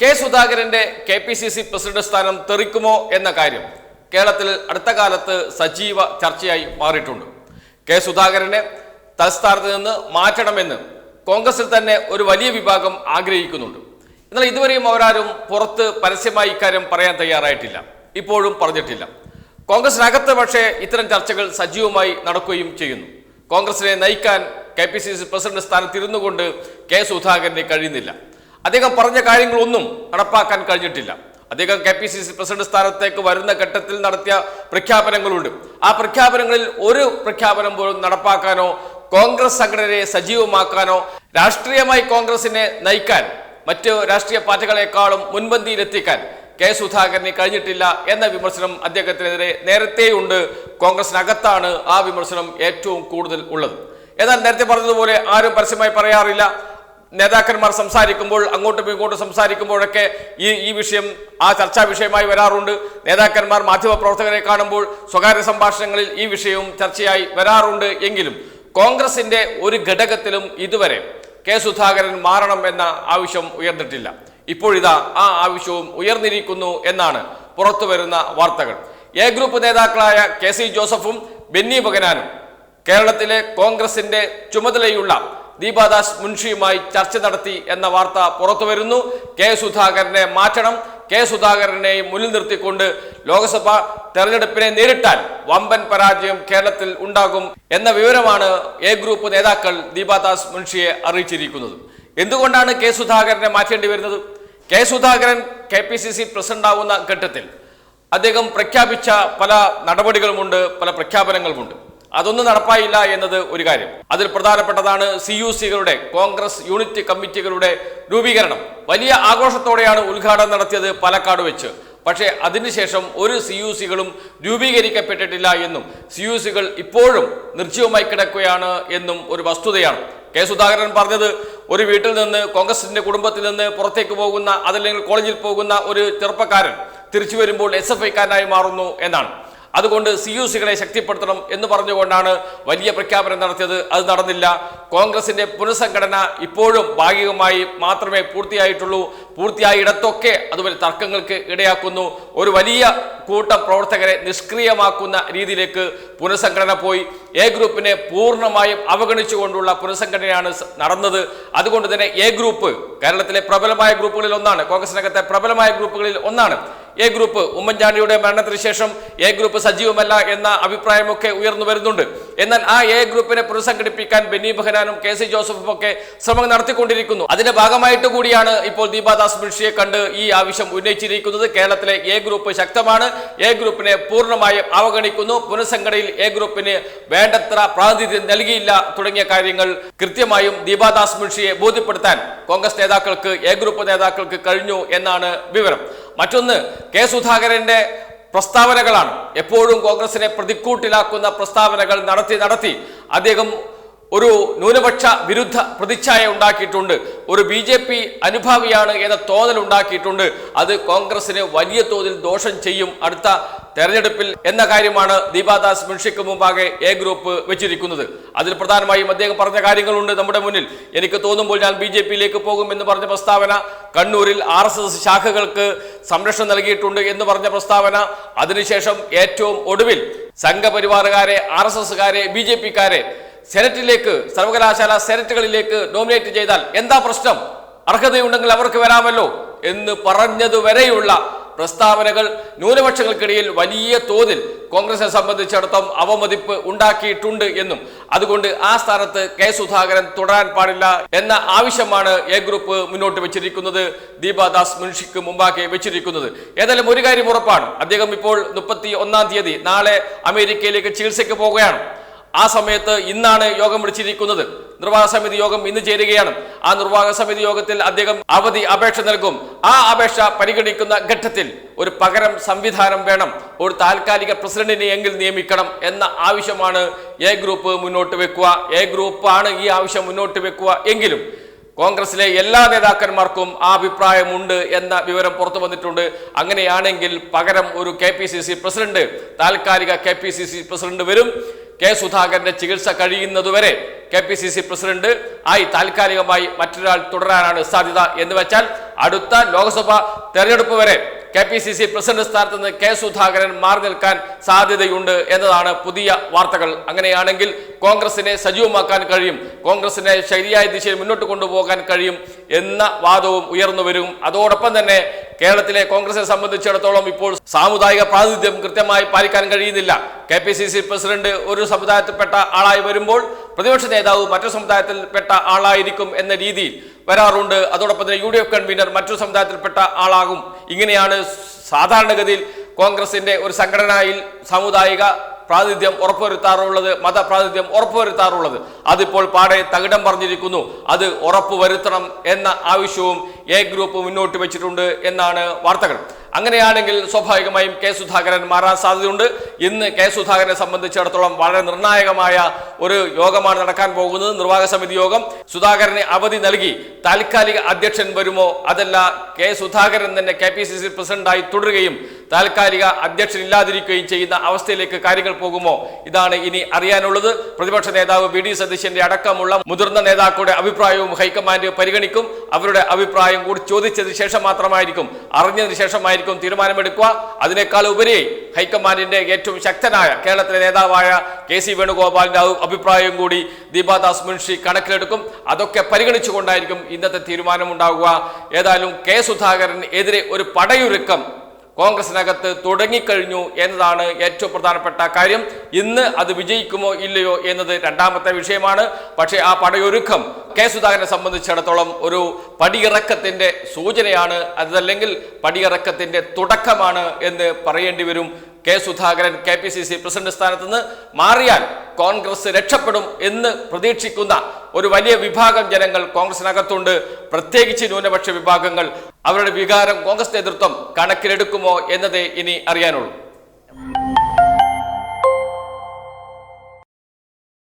K സുധാകരന്റെ KPCC president സ്ഥാനം തെറിക്കുമോ എന്ന കാര്യം കേരളത്തിൽ അടുത്ത കാലത്ത് സജീവ ചർച്ചയായി മാറിയിട്ടുണ്ട്. കെ സുധാകരനെ തൽസ്ഥാനത്ത് നിന്ന് മാറ്റണമെന്ന് കോൺഗ്രസിൽ തന്നെ ഒരു വലിയ വിഭാഗം ആഗ്രഹിക്കുന്നുണ്ട്. എന്നാൽ ഇതുവരെയും അവരാരും പുറത്ത് പരസ്യമായി ഇക്കാര്യം പറയാൻ തയ്യാറായിട്ടില്ല, ഇപ്പോഴും പറഞ്ഞിട്ടില്ല. കോൺഗ്രസിനകത്ത് പക്ഷേ ഇത്തരം ചർച്ചകൾ സജീവമായി നടക്കുകയും ചെയ്യുന്നു. കോൺഗ്രസിനെ നയിക്കാൻ KPCC പ്രസിഡന്റ് സ്ഥാനത്തിരുന്നു കൊണ്ട് കെ സുധാകരന് കഴിയുന്നില്ല. അദ്ദേഹം പറഞ്ഞ കാര്യങ്ങളൊന്നും നടപ്പാക്കാൻ കഴിഞ്ഞിട്ടില്ല. അദ്ദേഹം KPCC പ്രസിഡന്റ് സ്ഥാനത്തേക്ക് വരുന്ന ഘട്ടത്തിൽ നടത്തിയ പ്രഖ്യാപനങ്ങളുണ്ട്. ആ പ്രഖ്യാപനങ്ങളിൽ ഒരു പ്രഖ്യാപനം പോലും നടപ്പാക്കാനോ കോൺഗ്രസ് സംഘടനയെ സജീവമാക്കാനോ രാഷ്ട്രീയമായി കോൺഗ്രസിനെ നയിക്കാൻ മറ്റ് രാഷ്ട്രീയ പാർട്ടികളെക്കാളും മുൻപന്തിയിലെത്തിക്കാൻ കെ സുധാകരന് കഴിഞ്ഞിട്ടില്ല എന്ന വിമർശനം അദ്ദേഹത്തിനെതിരെ നേരത്തെയുണ്ട്. കോൺഗ്രസിനകത്താണ് ആ വിമർശനം ഏറ്റവും കൂടുതൽ ഉള്ളത്. എന്നാൽ നേരത്തെ പറഞ്ഞതുപോലെ ആരും പരസ്യമായി പറയാറില്ല. നേതാക്കന്മാർ സംസാരിക്കുമ്പോൾ അങ്ങോട്ടും ഇങ്ങോട്ടും സംസാരിക്കുമ്പോഴൊക്കെ ഈ വിഷയം ആ ചർച്ചാ വിഷയമായി വരാറുണ്ട്. നേതാക്കന്മാർ മാധ്യമപ്രവർത്തകരെ കാണുമ്പോൾ സ്വകാര്യ സംഭാഷണങ്ങളിൽ ഈ വിഷയവും ചർച്ചയായി വരാറുണ്ട്. എങ്കിലും കോൺഗ്രസിന്റെ ഒരു ഘടകത്തിലും ഇതുവരെ കെ സുധാകരൻ മാറണം എന്ന ആവശ്യം ഉയർന്നിട്ടില്ല. ഇപ്പോഴിതാ ആ ആവശ്യവും ഉയർന്നിരിക്കുന്നു എന്നാണ് പുറത്തു വരുന്ന വാർത്തകൾ. എ ഗ്രൂപ്പ് നേതാക്കളായ KC ജോസഫും ബെന്നി ബെഹനാനും കേരളത്തിലെ കോൺഗ്രസിന്റെ ചുമതലയുള്ള ദീപാദാസ് മുൻഷിയുമായി ചർച്ച നടത്തി എന്ന വാർത്ത പുറത്തു വരുന്നു. കെ സുധാകരനെ മാറ്റണം, കെ സുധാകരനെ മുന്നിൽ നിർത്തിക്കൊണ്ട് ലോക്സഭാ തെരഞ്ഞെടുപ്പിനെ നേരിട്ടാൽ വമ്പൻ പരാജയം കേരളത്തിൽ ഉണ്ടാകും എന്ന വിവരമാണ് എ ഗ്രൂപ്പ് നേതാക്കൾ ദീപാദാസ് മുൻഷിയെ അറിയിച്ചിരിക്കുന്നത്. എന്തുകൊണ്ടാണ് കെ സുധാകരനെ മാറ്റേണ്ടി വരുന്നത്? കെ സുധാകരൻ KPCC പ്രസിഡന്റ് ആവുന്ന ഘട്ടത്തിൽ അദ്ദേഹം പ്രഖ്യാപിച്ച പല നടപടികളുമുണ്ട്, പല പ്രഖ്യാപനങ്ങളുമുണ്ട്. അതൊന്നും നടപ്പായില്ല എന്നത് ഒരു കാര്യം. അതിൽ പ്രധാനപ്പെട്ടതാണ് CUCകളുടെ കോൺഗ്രസ് യൂണിറ്റ് കമ്മിറ്റികളുടെ രൂപീകരണം. വലിയ ആഘോഷത്തോടെയാണ് ഉദ്ഘാടനം നടത്തിയത് പാലക്കാട് വെച്ച്. പക്ഷേ അതിനുശേഷം ഒരു CUCകളും രൂപീകരിക്കപ്പെട്ടിട്ടില്ല എന്നും CUCകൾ ഇപ്പോഴും നിർജ്ജീവമായി കിടക്കുകയാണ് എന്നും ഒരു വസ്തുതയാണ്. കെ സുധാകരൻ പറഞ്ഞത് ഒരു വീട്ടിൽ നിന്ന് കോൺഗ്രസിന്റെ കുടുംബത്തിൽ നിന്ന് പുറത്തേക്ക് പോകുന്ന അതല്ലെങ്കിൽ കോളേജിൽ പോകുന്ന ഒരു ചെറുപ്പക്കാരൻ തിരിച്ചു വരുമ്പോൾ SFIക്കാരനായി മാറുന്നു എന്നാണ്. അതുകൊണ്ട് CUCകളെ ശക്തിപ്പെടുത്തണം എന്ന് പറഞ്ഞുകൊണ്ടാണ് വലിയ പ്രഖ്യാപനം നടത്തിയത്. അത് നടന്നില്ല. കോൺഗ്രസിന്റെ പുനഃസംഘടന ഇപ്പോഴും ഭാഗികമായി മാത്രമേ പൂർത്തിയായിട്ടുള്ളൂ. പൂർത്തിയായിടത്തൊക്കെ അതുപോലെ തർക്കങ്ങൾക്ക് ഇടയാക്കുന്നു. ഒരു വലിയ കൂട്ടം പ്രവർത്തകരെ നിഷ്ക്രിയമാക്കുന്ന രീതിയിലേക്ക് പുനഃസംഘടന പോയി. എ ഗ്രൂപ്പിനെ പൂർണ്ണമായും അവഗണിച്ചുകൊണ്ടുള്ള പുനഃസംഘടനയാണ് നടന്നത്. അതുകൊണ്ട് തന്നെ എ ഗ്രൂപ്പ് കേരളത്തിലെ പ്രബലമായ ഗ്രൂപ്പുകളിൽ ഒന്നാണ്, കോൺഗ്രസിനകത്തെ പ്രബലമായ ഗ്രൂപ്പുകളിൽ ഒന്നാണ് എ ഗ്രൂപ്പ്. ഉമ്മൻചാണ്ടിയുടെ മരണത്തിന് ശേഷം എ ഗ്രൂപ്പ് സജീവമല്ല എന്ന അഭിപ്രായമൊക്കെ ഉയർന്നു വരുന്നുണ്ട്. എന്നാൽ ആ എ ഗ്രൂപ്പിനെ പുനഃസംഘടിപ്പിക്കാൻ ബെന്നി ബെഹനാനും KC ജോസഫും ഒക്കെ ശ്രമം നടത്തിക്കൊണ്ടിരിക്കുന്നു. അതിന്റെ ഭാഗമായിട്ട് കൂടിയാണ് ഇപ്പോൾ ദീപാദാസ് മുൻഷിയെ കണ്ട് ഈ ആവശ്യം ഉന്നയിച്ചിരിക്കുന്നത്. കേരളത്തിലെ എ ഗ്രൂപ്പ് ശക്തമാണ്, എ ഗ്രൂപ്പിനെ പൂർണ്ണമായും അവഗണിക്കുന്നു, പുനഃസംഘടനയിൽ എ ഗ്രൂപ്പിന് വേണ്ടത്ര പ്രാതിനിധ്യം നൽകിയില്ല തുടങ്ങിയ കാര്യങ്ങൾ കൃത്യമായും ദീപാദാസ് മുൻഷിയെ ബോധ്യപ്പെടുത്താൻ കോൺഗ്രസ് നേതാക്കൾക്ക്, എ ഗ്രൂപ്പ് നേതാക്കൾക്ക് കഴിഞ്ഞു എന്നാണ് വിവരം. മറ്റൊന്ന് കെ സുധാകരന്റെ പ്രസ്താവനകളാണ്. എപ്പോഴും കോൺഗ്രസിനെ പ്രതിക്കൂട്ടിലാക്കുന്ന പ്രസ്താവനകൾ നടത്തി അദ്ദേഹം ഒരു ന്യൂനപക്ഷ വിരുദ്ധ പ്രതിച്ഛായ ഉണ്ടാക്കിയിട്ടുണ്ട്. ഒരു BJP അനുഭാവിയാണ് എന്ന തോന്നൽ ഉണ്ടാക്കിയിട്ടുണ്ട്. അത് കോൺഗ്രസിന് വലിയ തോതിൽ ദോഷം ചെയ്യും അടുത്ത തെരഞ്ഞെടുപ്പിൽ എന്ന കാര്യമാണ് ദീപാദാസ് മുൻഷിക്ക് മുമ്പാകെ എ ഗ്രൂപ്പ് വെച്ചിരിക്കുന്നത്. അതിൽ പ്രധാനമായും അദ്ദേഹം പറഞ്ഞ കാര്യങ്ങളുണ്ട് നമ്മുടെ മുന്നിൽ. എനിക്ക് തോന്നുമ്പോൾ ഞാൻ BJPയിലേക്ക് പോകും എന്ന് പറഞ്ഞ പ്രസ്താവന, കണ്ണൂരിൽ RSS ശാഖകൾക്ക് സംരക്ഷണം നൽകിയിട്ടുണ്ട് എന്ന് പറഞ്ഞ പ്രസ്താവന, അതിനുശേഷം ഏറ്റവും ഒടുവിൽ സംഘപരിവാറുകാരെ, RSSകാരെ, BJPക്കാരെ സെനറ്റിലേക്ക്, സർവകലാശാല സെനറ്റുകളിലേക്ക് നോമിനേറ്റ് ചെയ്താൽ എന്താ പ്രശ്നം, അർഹതയുണ്ടെങ്കിൽ അവർക്ക് വരാമല്ലോ എന്ന് പറഞ്ഞതുവരെയുള്ള പ്രസ്താവനകൾ ന്യൂനപക്ഷങ്ങൾക്കിടയിൽ വലിയ തോതിൽ കോൺഗ്രസിനെ സംബന്ധിച്ചിടത്തോളം അവമതിപ്പ് ഉണ്ടാക്കിയിട്ടുണ്ട് എന്നും അതുകൊണ്ട് ആ സ്ഥാനത്ത് കെ സുധാകരൻ തുടരാൻ പാടില്ല എന്ന ആവശ്യമാണ് എ ഗ്രൂപ്പ് മുന്നോട്ട് വെച്ചിരിക്കുന്നത്, ദീപാദാസ് മുൻഷിക്ക് മുമ്പാകെ വെച്ചിരിക്കുന്നത്. ഏതായാലും ഒരു കാര്യം ഉറപ്പാണ്, അദ്ദേഹം ഇപ്പോൾ 31-ാം തീയതി നാളെ അമേരിക്കയിലേക്ക് ചികിത്സയ്ക്ക് പോകുകയാണ്. ആ സമയത്ത് ഇന്നാണ് യോഗം വിളിച്ചിരിക്കുന്നത്. നിർവാഹക സമിതി യോഗം ഇന്ന് ചേരുകയാണ്. ആ നിർവാഹക സമിതി യോഗത്തിൽ അദ്ദേഹം അവധി അപേക്ഷ നൽകും. ആ അപേക്ഷ പരിഗണിക്കുന്ന ഘട്ടത്തിൽ ഒരു പകരം സംവിധാനം വേണം, ഒരു താൽക്കാലിക പ്രസിഡന്റിനെ എങ്കിൽ നിയമിക്കണം എന്ന ആവശ്യമാണ് എ ഗ്രൂപ്പ് മുന്നോട്ട് വെക്കുക. എ ഗ്രൂപ്പാണ് ഈ ആവശ്യം മുന്നോട്ട് വെക്കുക എങ്കിലും കോൺഗ്രസിലെ എല്ലാ നേതാക്കന്മാർക്കും ആ അഭിപ്രായമുണ്ട് എന്ന വിവരം പുറത്തു വന്നിട്ടുണ്ട്. അങ്ങനെയാണെങ്കിൽ പകരം ഒരു KPCC പ്രസിഡന്റ്, താൽക്കാലിക KPCC പ്രസിഡന്റ് വരും. കെ സുധാകരന്റെ ചികിത്സ കഴിയുന്നതുവരെ KPCC പ്രസിഡന്റ് ആയി താൽക്കാലികമായി മറ്റൊരാൾ തുടരാനാണ് സാധ്യത. എന്ന് വെച്ചാൽ അടുത്ത ലോക്സഭാ തെരഞ്ഞെടുപ്പ് വരെ KPCC പ്രസിഡന്റ് സ്ഥാനത്ത് നിന്ന് കെ സുധാകരൻ മാറി നിൽക്കാൻ സാധ്യതയുണ്ട് എന്നതാണ് പുതിയ വാർത്തകൾ. അങ്ങനെയാണെങ്കിൽ കോൺഗ്രസിനെ സജീവമാക്കാൻ കഴിയും, കോൺഗ്രസിനെ ശരിയായ ദിശയിൽ മുന്നോട്ട് കൊണ്ടുപോകാൻ കഴിയും എന്ന വാദവും ഉയർന്നു വരും. അതോടൊപ്പം തന്നെ കേരളത്തിലെ കോൺഗ്രസിനെ സംബന്ധിച്ചിടത്തോളം ഇപ്പോൾ സാമുദായിക പ്രാതിനിധ്യം കൃത്യമായി പാലിക്കാൻ കഴിയുന്നില്ല. KPCC പ്രസിഡന്റ് ഒരു സമുദായത്തിൽപ്പെട്ട ആളായി വരുമ്പോൾ പ്രതിപക്ഷ നേതാവ് മറ്റൊരു സമുദായത്തിൽപ്പെട്ട ആളായിരിക്കും എന്ന രീതിയിൽ വരാറുണ്ട്. അതോടൊപ്പം തന്നെ UDF കൺവീനർ മറ്റൊരു സമുദായത്തിൽപ്പെട്ട ആളാകും. ഇങ്ങനെയാണ് സാധാരണഗതിയിൽ കോൺഗ്രസിന്റെ ഒരു സംഘടനയിൽ സാമുദായിക പ്രാതിനിധ്യം ഉറപ്പുവരുത്താറുള്ളത്, മതപ്രാതിനിധ്യം ഉറപ്പുവരുത്താറുള്ളത്. അതിപ്പോൾ പാടെ തകിടം പറഞ്ഞിരിക്കുന്നു. അത് ഉറപ്പുവരുത്തണം എന്ന ആവശ്യവും എ ഗ്രൂപ്പ് മുന്നോട്ട് വെച്ചിട്ടുണ്ട് എന്നാണ് വാർത്തകൾ. അങ്ങനെയാണെങ്കിൽ സ്വാഭാവികമായും കെ സുധാകരൻ മാറാൻ സാധ്യതയുണ്ട്. ഇന്ന് കെ സുധാകരനെ സംബന്ധിച്ചിടത്തോളം വളരെ നിർണായകമായ ഒരു യോഗമാണ് നടക്കാൻ പോകുന്നത്, നിർവാഹക സമിതി യോഗം. സുധാകരന് അവധി നൽകി താൽക്കാലിക അധ്യക്ഷൻ വരുമോ, അതല്ല കെ സുധാകരൻ തന്നെ KPCC പ്രസിഡന്റായി തുടരുകയും താൽക്കാലിക അധ്യക്ഷൻ ഇല്ലാതിരിക്കുകയും ചെയ്യുന്ന അവസ്ഥയിലേക്ക് കാര്യങ്ങൾ പോകുമോ, ഇതാണ് ഇനി അറിയാനുള്ളത്. പ്രതിപക്ഷ നേതാവ് VD സതീശന്റെ അടക്കമുള്ള മുതിർന്ന നേതാക്കളുടെ അഭിപ്രായവും ഹൈക്കമാൻഡ് പരിഗണിക്കും. അവരുടെ അഭിപ്രായം കൂടി ചോദിച്ചതിന് ശേഷം മാത്രമായിരിക്കും, അറിഞ്ഞതിന് ശേഷമായിരിക്കും തീരുമാനമെടുക്കുക. അതിനേക്കാൾ ഉപരി ഹൈക്കമാൻഡിന്റെ ഏറ്റവും ശക്തനായ കേരളത്തിലെ നേതാവായ KC വേണുഗോപാലിന്റെ അഭിപ്രായം കൂടി ദീപാദാസ് മുൻഷി കണക്കിലെടുക്കും. അതൊക്കെ പരിഗണിച്ചുകൊണ്ടായിരിക്കും ഇന്നത്തെ തീരുമാനമുണ്ടാകുക. ഏതായാലും കെ സുധാകരന് എതിരെ ഒരു പടയൊരുക്കം കോൺഗ്രസിനകത്ത് തുടങ്ങിക്കഴിഞ്ഞു എന്നതാണ് ഏറ്റവും പ്രധാനപ്പെട്ട കാര്യം. ഇന്ന് അത് വിജയിക്കുമോ ഇല്ലയോ എന്നത് രണ്ടാമത്തെ വിഷയമാണ്. പക്ഷേ ആ പടയൊരുക്കം കെ സുധാകരനെ സംബന്ധിച്ചിടത്തോളം ഒരു പടിയിറക്കത്തിന്റെ സൂചനയാണ്, അതല്ലെങ്കിൽ പടിയിറക്കത്തിന്റെ തുടക്കമാണ് എന്ന് പറയേണ്ടി വരും. കെ സുധാകരൻ KPCC പ്രസിഡന്റ് സ്ഥാനത്ത് നിന്ന് മാറിയാൽ കോൺഗ്രസ് രക്ഷപ്പെടും എന്ന് പ്രതീക്ഷിക്കുന്ന ഒരു വലിയ വിഭാഗം ജനങ്ങൾ കോൺഗ്രസിനകത്തുണ്ട്, പ്രത്യേകിച്ച് ന്യൂനപക്ഷ വിഭാഗങ്ങൾ. അവരുടെ വികാരം കോൺഗ്രസ് നേതൃത്വം കണക്കിലെടുക്കുമോ എന്നതേ ഇനി അറിയാനുള്ളൂ.